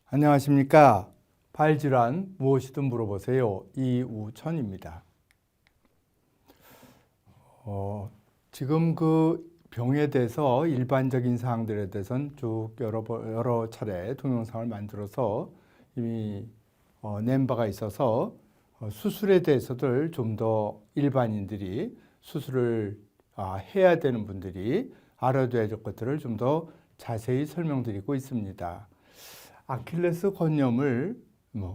안녕하십니까. 발질환 무엇이든 물어보세요. 이우천입니다. 지금 그 병에 대해서 일반적인 사항들에 대해서는 쭉 여러 차례 동영상을 만들어서 이미 낸 바가 있어서 수술에 대해서들 좀 더 일반인들이 수술을 해야 되는 분들이 알아둬야 될 것들을 좀 더 자세히 설명드리고 있습니다. 아킬레스 건염을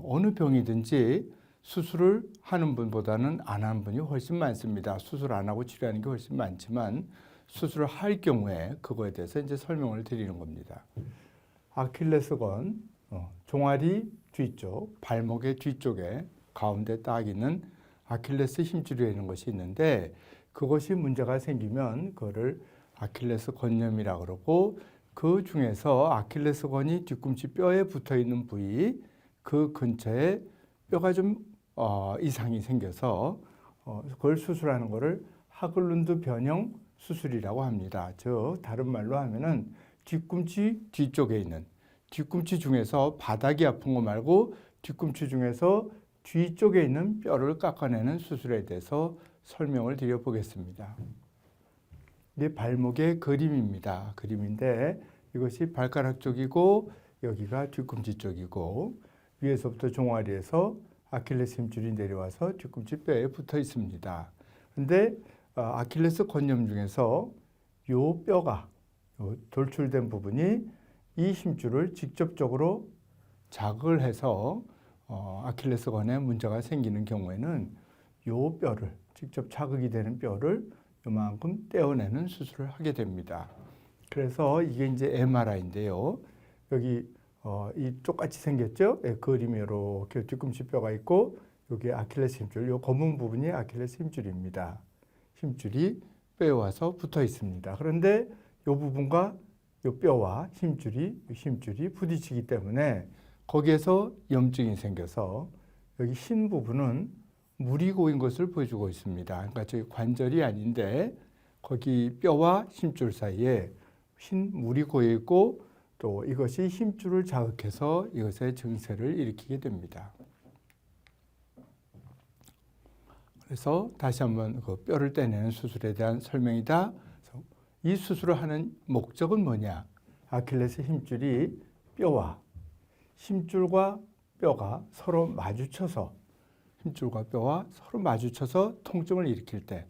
어느 병이든지 수술을 하는 분보다는 안 하는 분이 훨씬 많습니다. 수술 안 하고 치료하는 게 훨씬 많지만 수술을 할 경우에 그거에 대해서 이제 설명을 드리는 겁니다. 아킬레스건 종아리 뒤쪽, 발목의 뒤쪽에 가운데 딱 있는 아킬레스 힘줄이 있는 것이 있는데 그것이 문제가 생기면 그거를 아킬레스 건염이라고 그러고 그 중에서 아킬레스건이 뒤꿈치 뼈에 붙어 있는 부위 그 근처에 뼈가 좀 이상이 생겨서 그걸 수술하는 것을 하글룬드 변형 수술이라고 합니다. 즉 다른 말로 하면은 뒤꿈치 뒤쪽에 있는 뒤꿈치 중에서 바닥이 아픈 거 말고 뒤꿈치 중에서 뒤쪽에 있는 뼈를 깎아내는 수술에 대해서 설명을 드려보겠습니다. 이게 발목의 그림입니다. 그림인데 이것이 발가락 쪽이고 여기가 뒤꿈치 쪽이고 위에서부터 종아리에서 아킬레스 힘줄이 내려와서 뒤꿈치 뼈에 붙어 있습니다. 근데 아킬레스 건염 중에서 요 뼈가 돌출된 부분이 이 힘줄을 직접적으로 자극을 해서 아킬레스건에 문제가 생기는 경우에는 요 뼈를 직접 자극이 되는 뼈를 요만큼 떼어내는 수술을 하게 됩니다. 그래서 이게 이제 MRI인데요. 여기 이 똑같이 생겼죠? 예, 그림이 이렇게 뒤꿈치 뼈가 있고 여기 아킬레스 힘줄, 요 검은 부분이 아킬레스 힘줄입니다. 힘줄이 뼈에 와서 붙어 있습니다. 그런데 요 부분과 요 뼈와 힘줄이 부딪히기 때문에 거기에서 염증이 생겨서 여기 흰 부분은 물이 고인 것을 보여주고 있습니다. 그러니까 저기 관절이 아닌데 거기 뼈와 힘줄 사이에 흰 물이 고여 있고 또 이것이 힘줄을 자극해서 이것의 증세를 일으키게 됩니다. 그래서 다시 한번 그 뼈를 떼내는 수술에 대한 설명이다. 이 수술을 하는 목적은 뭐냐? 아킬레스 힘줄이 뼈와 힘줄과 뼈가 서로 마주쳐서 힘줄과 뼈가 서로 마주쳐서 통증을 일으킬 때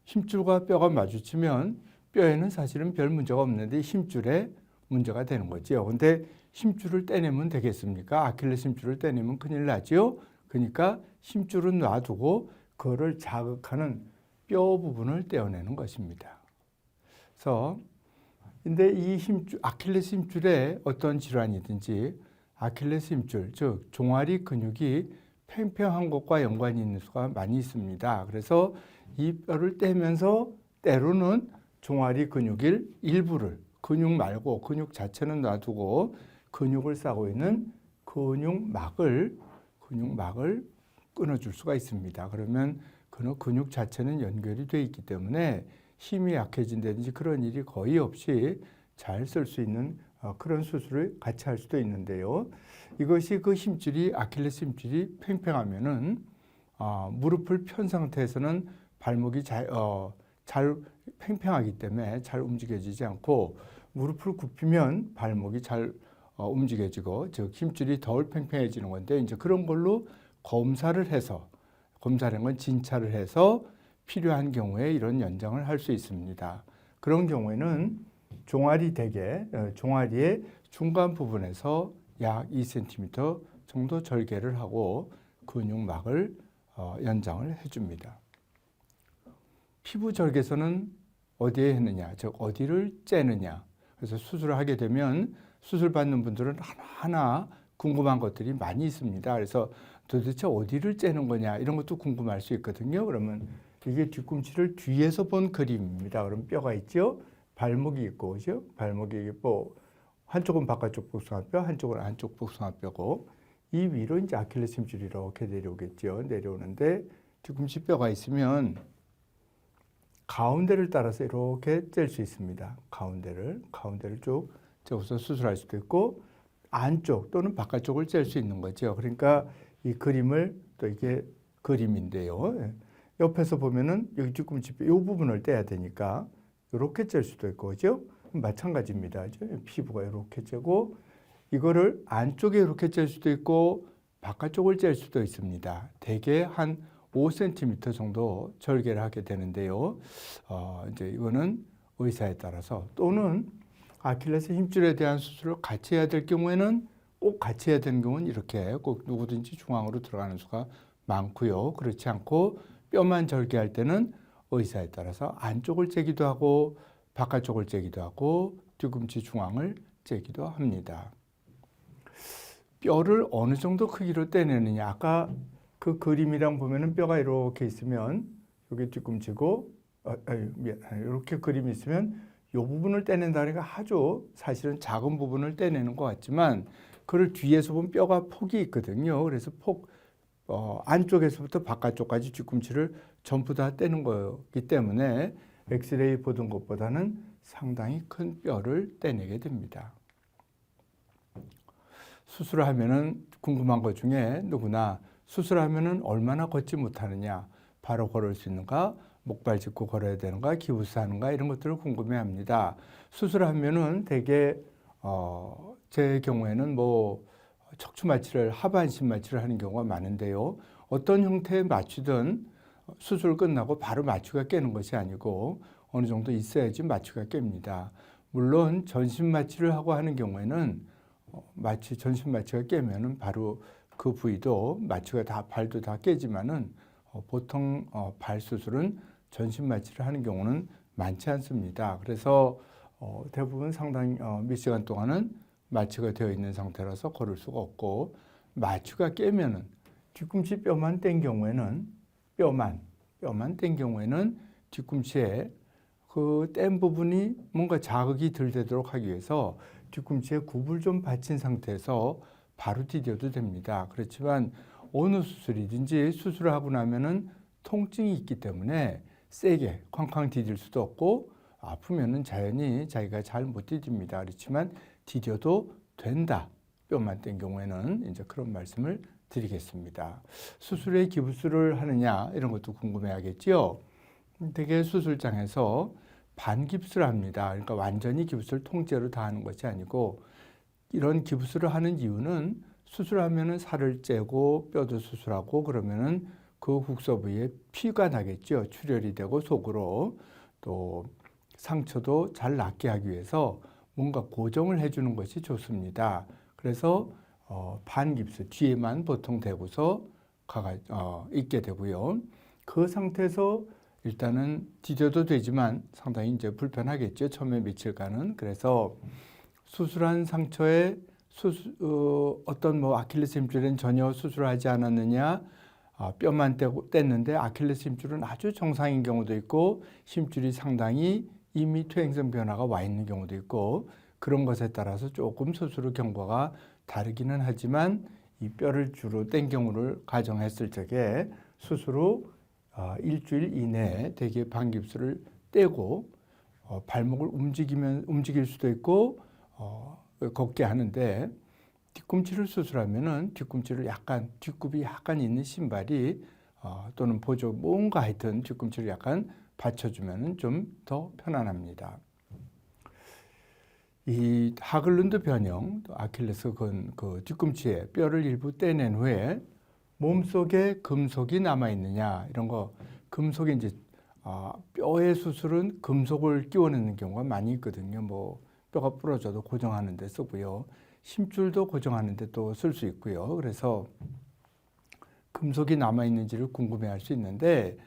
힘줄과 뼈가 마주치면 뼈에는 사실은 별 문제가 없는데 힘줄에 문제가 되는 거죠. 근데 힘줄을 떼내면 되겠습니까? 아킬레스 힘줄을 떼내면 큰일 나죠. 그러니까 힘줄은 놔두고 그거를 자극하는 뼈 부분을 떼어내는 것입니다. 그래서 근데 이 힘줄, 아킬레스 힘줄에 어떤 질환이든지 아킬레스 힘줄, 즉 종아리 근육이 팽팽한 것과 연관이 있는 수가 많이 있습니다. 그래서 이 뼈를 떼면서 때로는 종아리 근육일 일부를 근육 말고 근육 자체는 놔두고 근육을 싸고 있는 근육막을 끊어줄 수가 있습니다. 그러면 그 근육 자체는 연결이 되어 있기 때문에 힘이 약해진다든지 그런 일이 거의 없이 잘 쓸 수 있는 그런 수술을 같이 할 수도 있는데요. 이것이 그 힘줄이 아킬레스 힘줄이 팽팽하면은 무릎을 편 상태에서는 발목이 잘 팽팽하기 때문에 잘 움직여지지 않고 무릎을 굽히면 발목이 잘 움직여지고 즉 힘줄이 덜 팽팽해지는 건데 이제 그런 걸로 검사라는 건 진찰을 해서 필요한 경우에 이런 연장을 할 수 있습니다. 그런 경우에는 종아리의 중간 부분에서 약 2cm 정도 절개를 하고 근육막을 연장을 해줍니다. 피부 절개선은 어디에 했느냐, 즉 어디를 째느냐. 그래서 수술을 하게 되면 수술 받는 분들은 하나하나 궁금한 것들이 많이 있습니다. 그래서 도대체 어디를 째는 거냐 이런 것도 궁금할 수 있거든요. 그러면 이게 뒤꿈치를 뒤에서 본 그림입니다. 그럼 뼈가 있죠. 발목이 있고, 그죠? 발목이 있고, 한쪽은 바깥쪽 복숭아뼈, 한쪽은 안쪽 복숭아뼈고, 이 위로 이제 아킬레스 힘줄이 이렇게 내려오겠죠. 내려오는데 뒤꿈치 뼈가 있으면 가운데를 따라서 이렇게 뗄 수 있습니다. 가운데를 쭉 우선 수술할 수도 있고 안쪽 또는 바깥쪽을 뗄 수 있는 거죠. 그러니까 이 그림을 또 이게 그림인데요. 예. 옆에서 보면은 여기 뒤꿈치 이 부분을 떼야 되니까 이렇게 뗄 수도 있고, 그죠? 마찬가지입니다. 피부가 이렇게 째고 이거를 안쪽에 이렇게 짤 수도 있고 바깥쪽을 짤 수도 있습니다. 대개 한 5cm 정도 절개를 하게 되는데요. 이제 이거는 의사에 따라서, 또는 아킬레스 힘줄에 대한 수술을 같이 해야 될 경우에는 꼭 같이 해야 되는 경우는 이렇게 꼭 누구든지 중앙으로 들어가는 수가 많고요. 그렇지 않고 뼈만 절개할 때는 의사에 따라서 안쪽을 째기도 하고 바깥쪽을 째기도 하고 뒤꿈치 중앙을 째기도 합니다. 뼈를 어느 정도 크기로 떼내느냐. 아까 그 그림이랑 보면은 뼈가 이렇게 있으면 여기 뒤꿈치고, 이렇게 그림이 있으면 이 부분을 떼낸다니까 아주 사실은 작은 부분을 떼내는 것 같지만 그걸 뒤에서 보면 뼈가 폭이 있거든요. 그래서 안쪽에서부터 바깥쪽까지 뒤꿈치를 전부 다 떼는 거기 때문에 엑스레이 보던 것보다는 상당히 큰 뼈를 떼내게 됩니다. 수술을 하면은 궁금한 것 중에 누구나 수술하면은 얼마나 걷지 못하느냐, 바로 걸을 수 있는가, 목발 짚고 걸어야 되는가, 기부스하는가, 이런 것들을 궁금해합니다. 수술하면은 대개 제 경우에는 뭐 척추 마취를, 하반신 마취를 하는 경우가 많은데요. 어떤 형태의 마취든 수술 끝나고 바로 마취가 깨는 것이 아니고 어느 정도 있어야지 마취가 깹니다. 물론 전신 마취를 하고 하는 경우에는 전신 마취가 깨면은 바로 그 부위도 마취가 다, 발도 다 깨지만은 보통 발 수술은 전신 마취를 하는 경우는 많지 않습니다. 그래서 대부분 상당히 몇 시간 동안은 마취가 되어 있는 상태라서 걸을 수가 없고, 마취가 깨면은 뒤꿈치 뼈만 뗀 경우에는 뼈만 뗀 경우에는 뒤꿈치에 그 뗀 부분이 뭔가 자극이 덜 되도록 하기 위해서 뒤꿈치에 굽을 좀 받친 상태에서 바로 디뎌도 됩니다. 그렇지만 어느 수술이든지 수술을 하고 나면은 통증이 있기 때문에 세게 쾅쾅 디딜 수도 없고, 아프면은 자연히 자기가 잘 못 디딥니다. 그렇지만 디뎌도 된다, 뼈만 뗀 경우에는, 이제 그런 말씀을 드리겠습니다. 수술에 기부스를 하느냐, 이런 것도 궁금해하겠죠. 대개 수술장에서 반깁스를 합니다. 그러니까 완전히 기부스를 통째로 다 하는 것이 아니고, 이런 기부스를 하는 이유는 수술하면은 살을 째고 뼈도 수술하고 그러면은 그 국소 부위에 피가 나겠죠. 출혈이 되고 속으로, 또 상처도 잘 낫게 하기 위해서 뭔가 고정을 해주는 것이 좋습니다. 그래서 반깁스 뒤에만 보통 대고서 있게 되고요. 그 상태에서 일단은 디뎌도 되지만 상당히 이제 불편하겠죠. 처음에 며칠간은. 그래서 수술한 상처에 어떤 뭐 아킬레스 힘줄은 전혀 수술하지 않았느냐, 뼈만 뗐는데 아킬레스 힘줄은 아주 정상인 경우도 있고 힘줄이 상당히 이미 퇴행성 변화가 와 있는 경우도 있고, 그런 것에 따라서 조금 수술 후 경과가 다르기는 하지만 이 뼈를 주로 뗀 경우를 가정했을 적에 수술 후 일주일 이내에 대개 반깁스를 떼고 발목을 움직일 수도 있고 걷게 하는데, 뒤꿈치를 수술하면은 뒤꿈치를 뒷굽이 약간 있는 신발이 또는 보조 뭔가 하여튼 뒤꿈치를 약간 받쳐주면은 좀 더 편안합니다. 이 하글룬드 변형, 아킬레스 그 뒤꿈치에 뼈를 일부 떼낸 후에 몸속에 금속이 남아 있느냐, 이런 거. 금속이 이제 뼈의 수술은 금속을 끼워넣는 경우가 많이 있거든요. 뭐 뼈가 부러져도 고정하는 데 쓰고요. 힘줄도 고정하는 데 또 쓸 수 있고요. 그래서 금속이 남아 있는지를 궁금해할 수 있는데,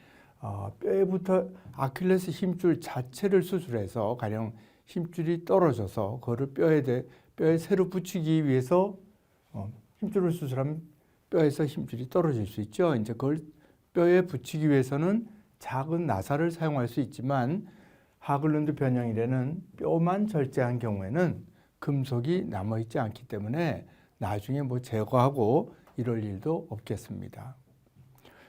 뼈에부터 아킬레스 힘줄 자체를 수술해서 가령 힘줄이 떨어져서 그거를 뼈에 새로 붙이기 위해서 힘줄을 수술하면 뼈에서 힘줄이 떨어질 수 있죠. 이제 그걸 뼈에 붙이기 위해서는 작은 나사를 사용할 수 있지만, 하글룬드 변형이라는 뼈만 절제한 경우에는 금속이 남아있지 않기 때문에 나중에 뭐 제거하고 이럴 일도 없겠습니다.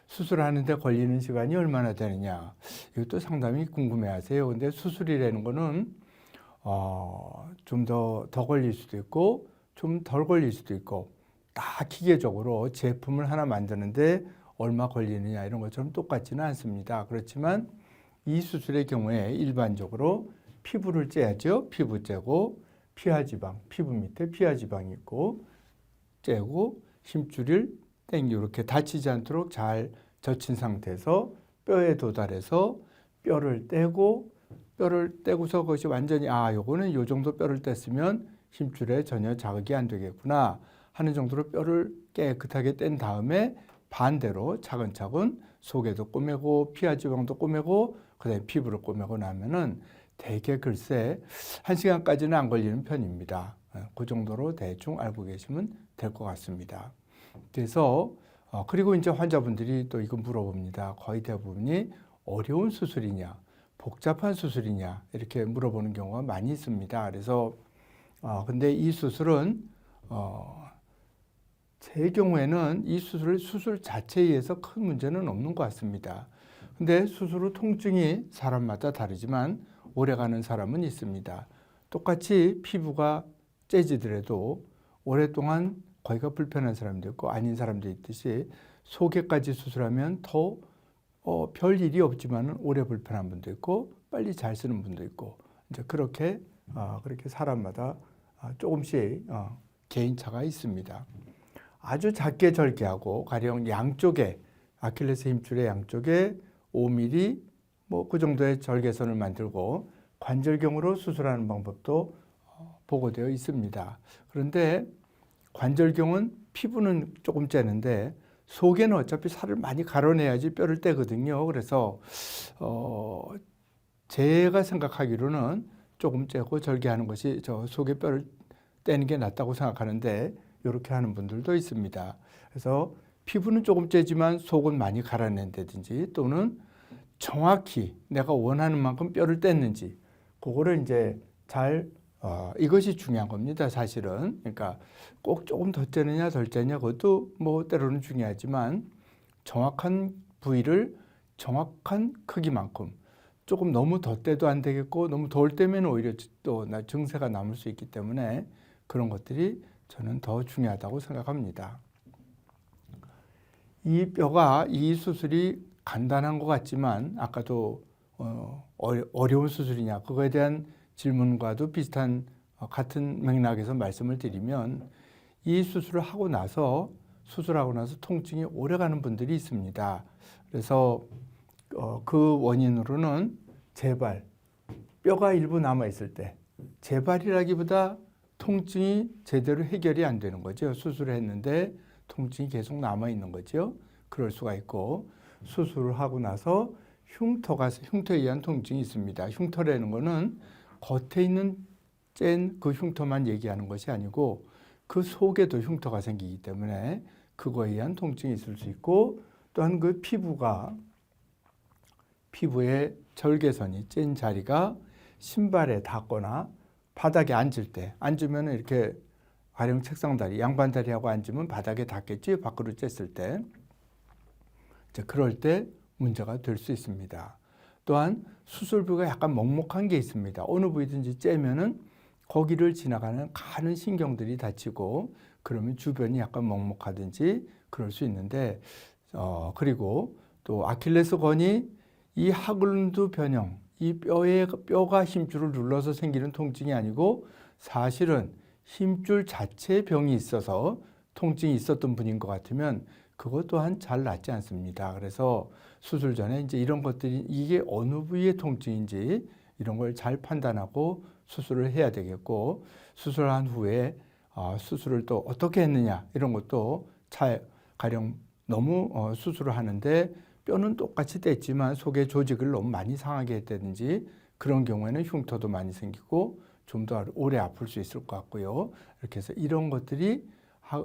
수술하는데 걸리는 시간이 얼마나 되느냐, 이것도 상당히 궁금해하세요. 근데 수술이라는 거는 좀 더 걸릴 수도 있고 좀 덜 걸릴 수도 있고 다 기계적으로 제품을 하나 만드는데 얼마 걸리느냐 이런 것처럼 똑같지는 않습니다. 그렇지만 이 수술의 경우에 일반적으로 피부를 째야죠. 피부 째고 피하지방, 피부 밑에 피하지방이 있고 째고 힘줄을 당겨 이렇게 다치지 않도록 잘 젖힌 상태에서 뼈에 도달해서 뼈를 떼고서 그것이 완전히 요거는 요 정도 뼈를 뗐으면 힘줄에 전혀 자극이 안 되겠구나 하는 정도로 뼈를 깨끗하게 뗀 다음에 반대로 차근차근 속에도 꼬매고 피하지방도 꼬매고 그다음에 피부를 꼬매고 나면은 대개 글쎄 1시간까지는 안 걸리는 편입니다. 그 정도로 대충 알고 계시면 될 것 같습니다. 그래서 그리고 이제 환자분들이 또 이거 물어봅니다. 거의 대부분이 어려운 수술이냐, 복잡한 수술이냐 이렇게 물어보는 경우가 많이 있습니다. 그래서 근데 이 수술은 제 경우에는 이 수술 자체에 의해서 큰 문제는 없는 것 같습니다. 근데 수술 후 통증이 사람마다 다르지만 오래가는 사람은 있습니다. 똑같이 피부가 째지더라도 오랫동안 거기가 불편한 사람도 있고 아닌 사람도 있듯이 속에까지 수술하면 더 별일이 없지만 오래 불편한 분도 있고 빨리 잘 쓰는 분도 있고 이제 그렇게 사람마다 조금씩 개인차가 있습니다. 아주 작게 절개하고 가령 양쪽에 아킬레스 힘줄의 양쪽에 5mm 그 정도의 절개선을 만들고 관절경으로 수술하는 방법도 보고되어 있습니다. 그런데 관절경은 피부는 조금 째는데 속에는 어차피 살을 많이 가려내야지 뼈를 떼거든요. 그래서 제가 생각하기로는 조금 째고 절개하는 것이 저 속에 뼈를 떼는 게 낫다고 생각하는데 이렇게 하는 분들도 있습니다. 그래서 피부는 조금 째지만 속은 많이 갈아낸다든지 또는 정확히 내가 원하는 만큼 뼈를 뗐는지 그거를 이제 잘 이것이 중요한 겁니다. 사실은 그러니까 꼭 조금 더 째느냐 덜 째느냐 그것도 때로는 중요하지만 정확한 부위를 정확한 크기만큼 조금 너무 더 떼도 안 되겠고 너무 덜 떼면 오히려 또 증세가 남을 수 있기 때문에 그런 것들이 저는 더 중요하다고 생각합니다. 이 뼈가 이 수술이 간단한 것 같지만 아까도 어려운 수술이냐 그거에 대한 질문과도 비슷한 같은 맥락에서 말씀을 드리면 이 수술하고 나서 통증이 오래가는 분들이 있습니다. 그래서 그 원인으로는 재발, 뼈가 일부 남아있을 때 재발이라기보다 통증이 제대로 해결이 안 되는 거죠. 수술을 했는데 통증이 계속 남아있는 거죠. 그럴 수가 있고 수술을 하고 나서 흉터에 의한 통증이 있습니다. 흉터라는 거는 겉에 있는 짠 그 흉터만 얘기하는 것이 아니고 그 속에도 흉터가 생기기 때문에 그거에 의한 통증이 있을 수 있고 또한 그 피부의 절개선이 짠 자리가 신발에 닿거나 바닥에 앉으면 이렇게 가령 책상다리, 양반다리하고 앉으면 바닥에 닿겠지 밖으로 쬐을 때 이제 그럴 때 문제가 될 수 있습니다. 또한 수술부가 약간 먹먹한 게 있습니다. 어느 부위든지 째면은 거기를 지나가는 가는 신경들이 다치고 그러면 주변이 약간 먹먹하든지 그럴 수 있는데 그리고 또 아킬레스건이 이 하글룬드 변형 이 뼈가 힘줄을 눌러서 생기는 통증이 아니고 사실은 힘줄 자체에 병이 있어서 통증이 있었던 분인 것 같으면 그것 또한 잘 낫지 않습니다. 그래서 수술 전에 이제 이런 것들이 이게 어느 부위의 통증인지 이런 걸 잘 판단하고 수술을 해야 되겠고 수술한 후에 수술을 또 어떻게 했느냐 이런 것도 가령 너무 수술을 하는데 뼈는 똑같이 뗐지만 속의 조직을 너무 많이 상하게 했다든지 그런 경우에는 흉터도 많이 생기고 좀 더 오래 아플 수 있을 것 같고요. 이렇게 해서 이런 것들이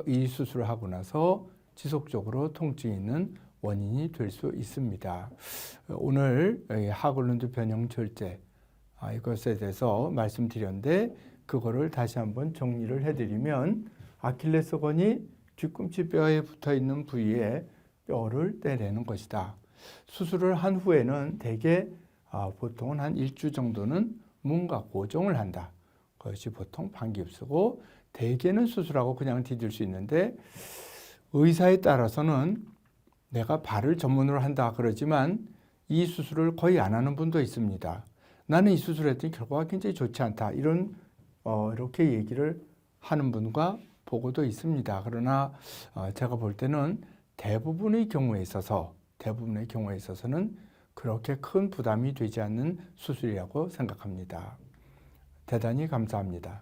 이 수술을 하고 나서 지속적으로 통증이 있는 원인이 될 수 있습니다. 오늘 하글룬드 변형 절제 이것에 대해서 말씀드렸는데 그거를 다시 한번 정리를 해드리면 아킬레스건이 뒤꿈치 뼈에 붙어 있는 부위에 뼈를 떼내는 것이다. 수술을 한 후에는 대개 보통은 한 1주 정도는 뭔가 고정을 한다. 그것이 보통 반깁스고 대개는 수술하고 그냥 디딜 수 있는데 의사에 따라서는 내가 발을 전문으로 한다 그러지만 이 수술을 거의 안 하는 분도 있습니다. 나는 이 수술을 했더니 결과가 굉장히 좋지 않다. 이렇게 얘기를 하는 분과 보고도 있습니다. 그러나 제가 볼 때는 대부분의 경우에 있어서는 그렇게 큰 부담이 되지 않는 수술이라고 생각합니다. 대단히 감사합니다.